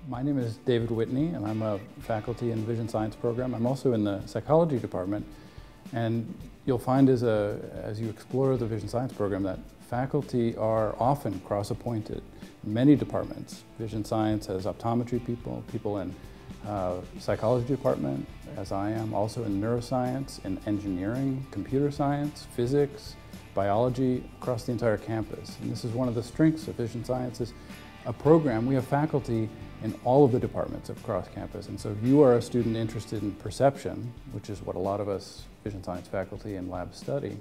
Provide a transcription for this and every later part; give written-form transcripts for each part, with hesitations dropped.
My name is David Whitney, and I'm a faculty in the Vision Science program. I'm also in the psychology department, and you'll find as you explore the Vision Science program that faculty are often cross-appointed in many departments. Vision Science has optometry people in psychology department, as I am, also in neuroscience, in engineering, computer science, physics, biology, across the entire campus. And this is one of the strengths of Vision Science is a program. We have faculty in all of the departments across campus. And so if you are a student interested in perception, which is what a lot of us Vision Science faculty and labs study,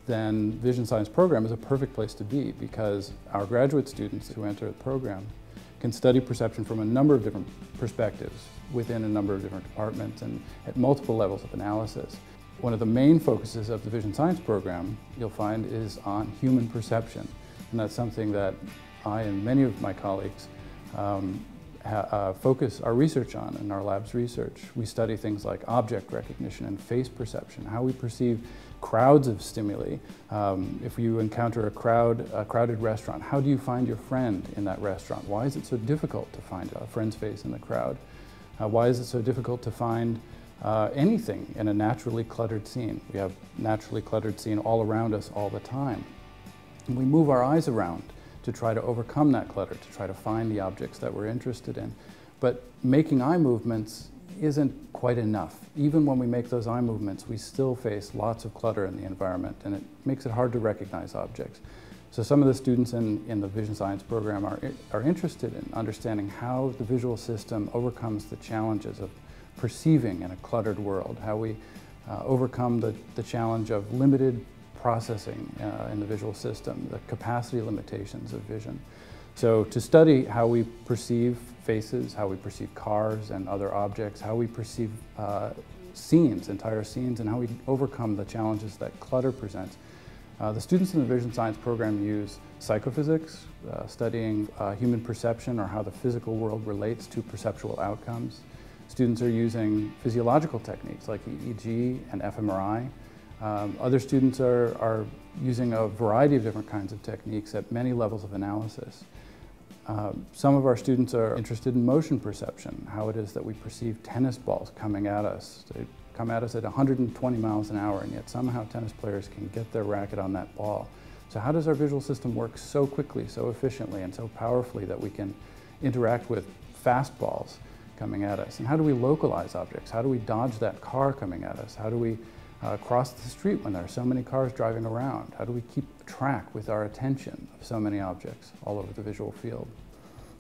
then Vision Science program is a perfect place to be because our graduate students who enter the program can study perception from a number of different perspectives within a number of different departments and at multiple levels of analysis. One of the main focuses of the Vision Science program, you'll find, is on human perception. And that's something that I and many of my colleagues focus our research on in our lab's research. We study things like object recognition and face perception, how we perceive crowds of stimuli. If you encounter a crowded restaurant, how do you find your friend in that restaurant? Why is it so difficult to find a friend's face in the crowd? Why is it so difficult to find anything in a naturally cluttered scene? We have naturally cluttered scene all around us all the time. And we move our eyes around to try to overcome that clutter, to try to find the objects that we're interested in. But making eye movements isn't quite enough. Even when we make those eye movements, we still face lots of clutter in the environment, and it makes it hard to recognize objects. So some of the students in the Vision Science program are interested in understanding how the visual system overcomes the challenges of perceiving in a cluttered world, how we overcome the challenge of limited processing in the visual system, the capacity limitations of vision. So to study how we perceive faces, how we perceive cars and other objects, how we perceive scenes, entire scenes, and how we overcome the challenges that clutter presents. The students in the Vision Science program use psychophysics, studying human perception or how the physical world relates to perceptual outcomes. Students are using physiological techniques like EEG and fMRI. Other students are using a variety of different kinds of techniques at many levels of analysis. Some of our students are interested in motion perception, how it is that we perceive tennis balls coming at us. They come at us at 120 miles an hour, and yet somehow tennis players can get their racket on that ball. So how does our visual system work so quickly, so efficiently, and so powerfully that we can interact with fast balls coming at us? And how do we localize objects? How do we dodge that car coming at us? How do we cross the street when there are so many cars driving around? How do we keep track with our attention of so many objects all over the visual field?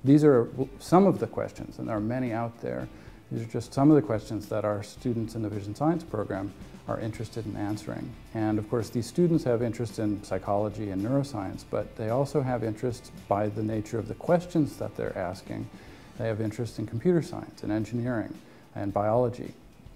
These are some of the questions, and there are many out there. These are just some of the questions that our students in the Vision Science program are interested in answering. And of course, these students have interest in psychology and neuroscience, but they also have interest by the nature of the questions that they're asking. They have interest in computer science and engineering and biology.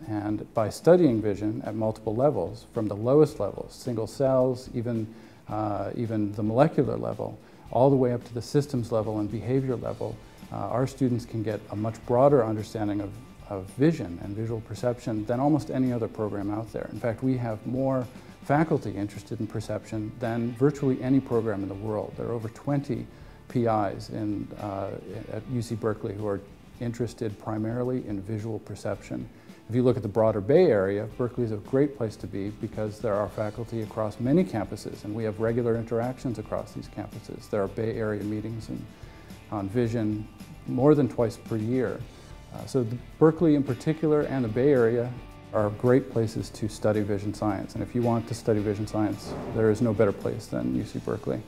And by studying vision at multiple levels, from the lowest levels, single cells, even the molecular level, all the way up to the systems level and behavior level, our students can get a much broader understanding of vision and visual perception than almost any other program out there. In fact, we have more faculty interested in perception than virtually any program in the world. There are over 20 PIs at UC Berkeley who are interested primarily in visual perception. If you look at the broader Bay Area, Berkeley is a great place to be because there are faculty across many campuses, and we have regular interactions across these campuses. There are Bay Area meetings on vision more than twice per year. So Berkeley in particular and the Bay Area are great places to study vision science. And if you want to study vision science, there is no better place than UC Berkeley.